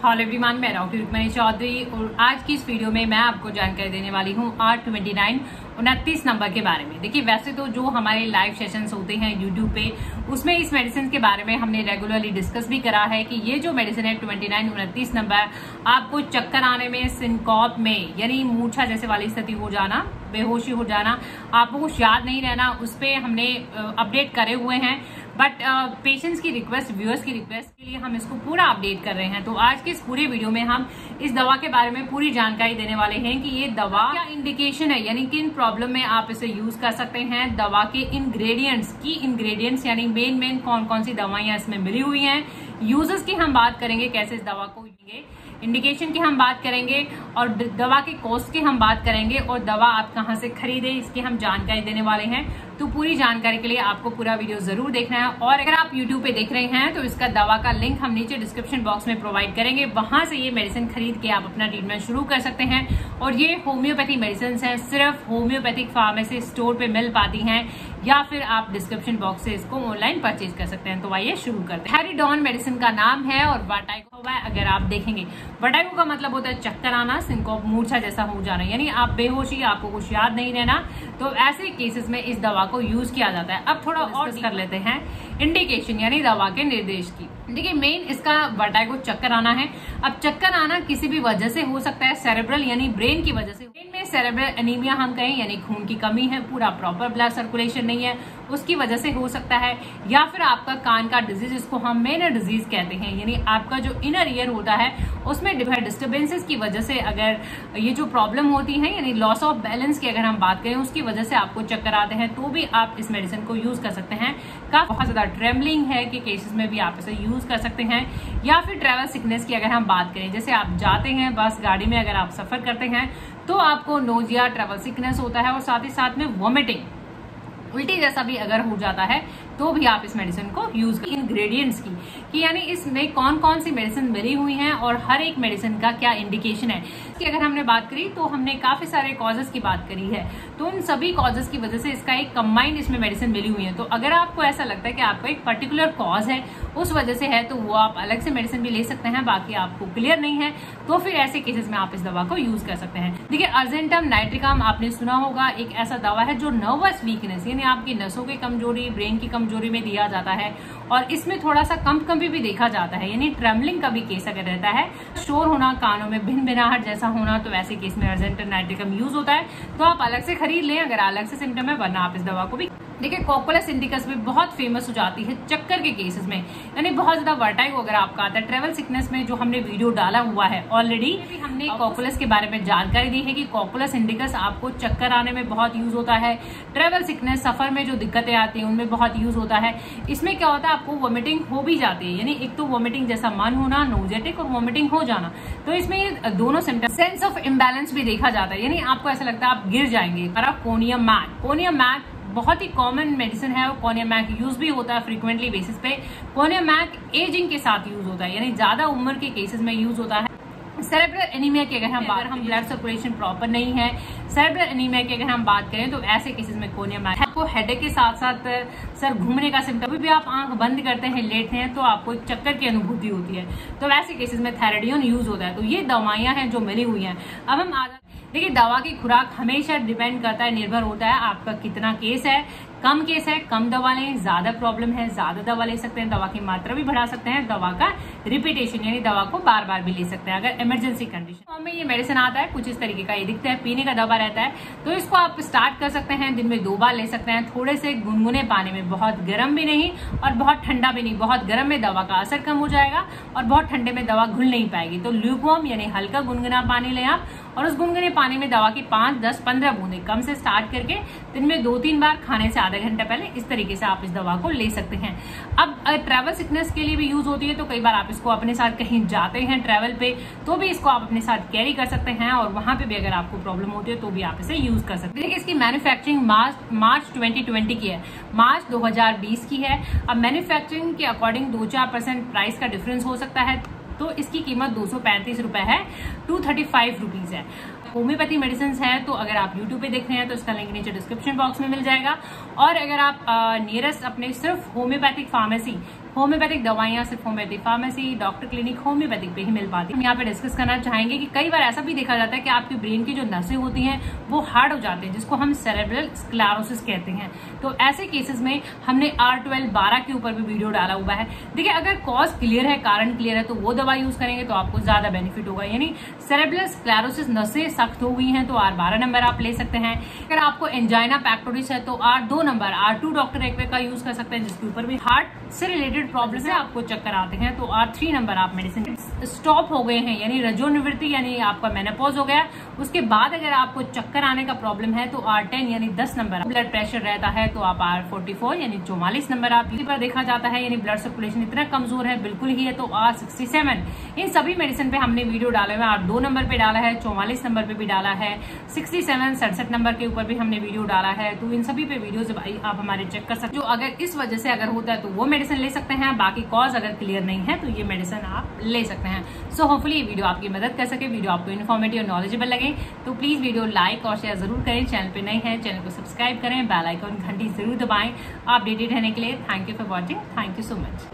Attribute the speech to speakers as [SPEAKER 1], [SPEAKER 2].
[SPEAKER 1] Hello everyone, मैं doctor Rukmini Chaudhary और आज की इस वीडियो में मैं आपको जानकारी देने वाली हूँ R29 29 नंबर के बारे में। देखिए, वैसे तो जो हमारे लाइव सेशंस होते हैं यूट्यूब पे, उसमें इस मेडिसिन के बारे में हमने रेगुलरली डिस्कस भी करा है कि ये जो मेडिसिन है 29 29 नंबर आपको चक्कर आने में, सिनकॉप में यानी मूर्छा जैसे वाली स्थिति हो जाना, बेहोशी हो जाना, आपको कुछ याद नहीं रहना, उस पर हमने अपडेट करे हुए हैं। बट पेशेंट्स की रिक्वेस्ट, व्यूअर्स की रिक्वेस्ट के लिए हम इसको पूरा अपडेट कर रहे हैं। तो आज के इस पूरे वीडियो में हम इस दवा के बारे में पूरी जानकारी देने वाले हैं कि ये दवा क्या इंडिकेशन है, यानी किन प्रॉब्लम में आप इसे यूज कर सकते हैं। दवा के इंग्रेडिएंट्स यानी मेन कौन कौन सी दवाइयां इसमें मिली हुई हैं। यूजर्स की हम बात करेंगे, कैसे इस दवा को लेंगे। इंडिकेशन की हम बात करेंगे और दवा के कॉस्ट की हम बात करेंगे और दवा आप कहां से खरीदे इसकी हम जानकारी देने वाले हैं। तो पूरी जानकारी के लिए आपको पूरा वीडियो जरूर देखना है। और अगर आप YouTube पे देख रहे हैं तो इसका दवा का लिंक हम नीचे डिस्क्रिप्शन बॉक्स में प्रोवाइड करेंगे, वहां से ये मेडिसिन खरीद के आप अपना ट्रीटमेंट शुरू कर सकते हैं। और ये होम्योपैथी मेडिसिन है, सिर्फ होम्योपैथिक फार्मेसी स्टोर पे मिल पाती हैं या फिर आप डिस्क्रिप्शन बॉक्स से इसको ऑनलाइन परचेज कर सकते हैं। तो आइए शुरू करते हैं। हेरिडॉन मेडिसिन का नाम है और वर्टाइगो हुआ है। अगर आप देखेंगे, वर्टाइगो का मतलब होता है चक्कर आना, सिनकॉप मूर्छा जैसा हो जाना, यानी आप बेहोशी, आपको कुछ याद नहीं रहना। तो ऐसे केसेस में इस दवा को यूज किया जाता है। अब थोड़ा और कर लेते हैं इंडिकेशन यानी दवा के निर्देश की। देखिए, मेन इसका वर्टाइगो चक्कर आना है। अब चक्कर आना किसी भी वजह से हो सकता है, सेरेब्रल यानी ब्रेन की वजह से। ब्रेन में सेरेब्रल एनीमिया हम कहें यानी खून की कमी है, पूरा प्रॉपर ब्लड सर्कुलेशन नहीं है, उसकी वजह से हो सकता है। या फिर आपका कान का डिजीज, इसको हम मेनर डिजीज कहते हैं, यानी आपका जो इनर ईयर होता है उसमें डिस्टर्बेंसेस की वजह से अगर ये जो प्रॉब्लम होती है यानी लॉस ऑफ बैलेंस की अगर हम बात करें, उसकी वजह से आपको चक्कर आते हैं तो भी आप इस मेडिसिन को यूज कर सकते हैं। बहुत ज्यादा ट्रेमलिंग है कि केसेस में भी आप इसे यूज कर सकते हैं। या फिर ट्रेवल सिकनेस की अगर हम बात करें, जैसे आप जाते हैं बस गाड़ी में, अगर आप सफर करते हैं तो आपको नोजिया, ट्रेवल सिकनेस होता है और साथ ही साथ में वॉमिटिंग, उल्टी जैसा भी अगर हो जाता है तो भी आप इस मेडिसिन को यूज करें। इंग्रेडिएंट्स की कि यानी इसमें कौन कौन सी मेडिसिन मिली हुई हैं और हर एक मेडिसिन का क्या इंडिकेशन है। इसकी अगर हमने बात करी तो हमने काफी सारे कॉजेस की बात करी है। तो उन सभी कॉजेस की वजह से इसका एक कंबाइंड इसमें मेडिसिन मिली हुई है। तो अगर आपको ऐसा लगता है कि आपका एक पर्टिकुलर कॉज है, उस वजह से है, तो वो आप अलग से मेडिसिन भी ले सकते हैं। बाकी आपको क्लियर नहीं है तो फिर ऐसे केसेस में आप इस दवा को यूज कर सकते हैं। देखिए, अर्जेंटम नाइट्रिकम आपने सुना होगा, एक ऐसा दवा है जो नर्वस वीकनेस यानी आपकी नसों की कमजोरी, ब्रेन की कमजोरी में दिया जाता है। और इसमें थोड़ा सा कंपी भी देखा जाता है, यानी ट्रेमलिंग का भी केस अगर रहता है, शोर होना, कानों में भिनभिनाहट जैसा होना, तो ऐसे केस में अर्जेंटम नाइट्रिकम यूज होता है। तो आप अलग से खरीद लें अगर अलग से सिम्टम है, वरना आप इस दवा को भी। देखिए, कोकुलस इंडिकस भी बहुत फेमस हो जाती है चक्कर के केसेस में, यानी बहुत ज्यादा वर्टाइगो अगर आपका आता है। ट्रेवल सिकनेस में जो हमने वीडियो डाला हुआ है ऑलरेडी, हमने कोकुलस के बारे में जानकारी दी है कि कोकुलस इंडिकस आपको चक्कर आने में बहुत यूज होता है। ट्रेवल सिकनेस, सफर में जो दिक्कतें आती हैं उनमें बहुत यूज होता है। इसमें क्या होता है, आपको वॉमिटिंग हो भी जाती है, यानी एक तो वॉमिटिंग जैसा मन होना, नोजेटिक, और वॉमिटिंग हो जाना। तो इसमें ये दोनों सिम्टम, सेंस ऑफ इम्बैलेंस भी देखा जाता है, यानी आपको ऐसा लगता है आप गिर जाएंगे। कोनियम मैक बहुत ही कॉमन मेडिसिन है और कोनियम मैक यूज भी होता है फ्रीक्वेंटली बेसिस पे। कोनियम मैक एजिंग के साथ यूज होता है, यानी ज्यादा उम्र के केसेस में यूज होता है। सेरेब्रल एनीमिया की अगर हम ब्लड सर्कुलेशन प्रॉपर नहीं है, सेरेब्रल एनीमिया की अगर हम बात करें, तो ऐसे केसेस में कोनियम मैक। आपको हेडेक के साथ साथ सर घूमने का सिम्टम, भी आप आंख बंद करते हैं, लेटते हैं तो आपको चक्कर की अनुभूति होती है, तो ऐसे केसेस में थायराइडियन यूज होता है। तो ये दवाइयां हैं जो मिली हुई हैं। अब हम देखिए, दवा की खुराक हमेशा डिपेंड करता है, निर्भर होता है आपका कितना केस है। कम केस है, कम दवा लें। ज्यादा प्रॉब्लम है, ज्यादा दवा ले सकते हैं, दवा की मात्रा भी बढ़ा सकते हैं। दवा का रिपीटेशन यानी दवा को बार बार भी ले सकते हैं अगर इमरजेंसी कंडीशन। फॉर्म में ये मेडिसिन आता है, कुछ इस तरीके का ये दिखता है, पीने का दवा रहता है। तो इसको आप स्टार्ट कर सकते हैं, दिन में 2 बार ले सकते हैं, थोड़े से गुनगुने पानी में, बहुत गर्म भी नहीं और बहुत ठंडा भी नहीं। बहुत गर्म में दवा का असर कम हो जाएगा और बहुत ठंडे में दवा घुल नहीं पाएगी। तो ल्यूकवार्म यानी हल्का गुनगुना पानी लें आप, और उस गुनगुने पानी में दवा की 5, 10, 15 बूंदे कम से स्टार्ट करके दिन में 2-3 बार, खाने से आधा घंटा पहले, इस तरीके से आप इस दवा को ले सकते हैं। अब ट्रैवल सिकनेस के लिए भी यूज होती है, तो कई बार आप इसको अपने साथ कहीं जाते हैं ट्रैवल पे, तो भी इसको आप अपने साथ कैरी कर सकते हैं और वहां पे भी अगर आपको प्रॉब्लम होती है तो भी आप इसे यूज कर सकते हैं। देखिए, इसकी मैन्युफैक्चरिंग मार्च 2020 की है, मार्च 2020 की है। अब मैन्युफैक्चरिंग के अकॉर्डिंग 2-4% प्राइस का डिफरेंस हो सकता है, तो इसकी कीमत 235 रुपए है, 235 रुपीज है। होम्योपैथी मेडिसिन है, तो अगर आप यूट्यूब पे देख रहे हैं तो इसका लिंक नीचे डिस्क्रिप्शन बॉक्स में मिल जाएगा। और अगर आप नियरेस्ट अपने सिर्फ होम्योपैथिक फार्मेसी होम्योपैथिक दवाइयाँ सिर्फ homeopathic pharmacy, doctor clinic, homeopathic पे ही मिल पाती है। हम यहाँ पे डिस्कस करना चाहेंगे कि कई बार ऐसा भी देखा जाता है कि आपके ब्रेन की जो नसें होती हैं वो हार्ड हो जाती हैं, जिसको हम सेरेब्रल स्क्लेरोसिस कहते हैं। तो ऐसे केसेस में हमने R12-12 के ऊपर भी वीडियो डाला हुआ है। देखिए, अगर कॉज क्लियर है, कारण क्लियर है, तो वो दवा यूज करेंगे तो आपको ज्यादा बेनिफिट होगा। यानी सेरेब्रल स्क्लेरोसिस, नसें सख्त हो गई हैं तो R12 नंबर आप ले सकते हैं। अगर आपको एंजाइना पैक्टोरिस है तो R2 नंबर, R2 डॉक्टर एक्वे का यूज कर सकते हैं, जिसके ऊपर भी हार्ट से रिलेटेड प्रॉब्लम है, आपको चक्कर आते हैं तो R3 नंबर आप मेडिसिन स्टॉप हो गए हैं, यानी रजोनिवृत्ति यानी आपका मेनोपॉज हो गया, उसके बाद अगर आपको चक्कर आने का प्रॉब्लम है तो R10 यानी 10 नंबर। ब्लड प्रेशर रहता है तो आप R44 यानी 44 नंबर आप पर देखा जाता है, यानी ब्लड सर्कुलेशन इतना कमजोर है बिल्कुल ही है तो R67। इन सभी मेडिसिन पे हमने वीडियो डाले हुए, R2 नंबर पे डाला है, 44 नंबर पे भी डाला है, 67 67 नंबर के ऊपर भी हमने वीडियो डाला है। तो इन सभी पे वीडियोस आप हमारे चेक कर सकते हो। अगर इस वजह से अगर होता है तो वो मेडिसिन ले सकते हैं, बाकी कॉज अगर क्लियर नहीं है तो ये मेडिसिन आप ले सकते हैं। सो होपफुली ये वीडियो आपकी मदद कर सके, वीडियो आपको इन्फॉर्मेटिव और नॉलेजेबल लगे तो प्लीज वीडियो लाइक और शेयर जरूर करें। चैनल पे नए हैं, चैनल को सब्सक्राइब करें, बेल आइकन घंटी जरूर दबाएं अपडेटेड रहने के लिए। Thank you for watching, thank you so much.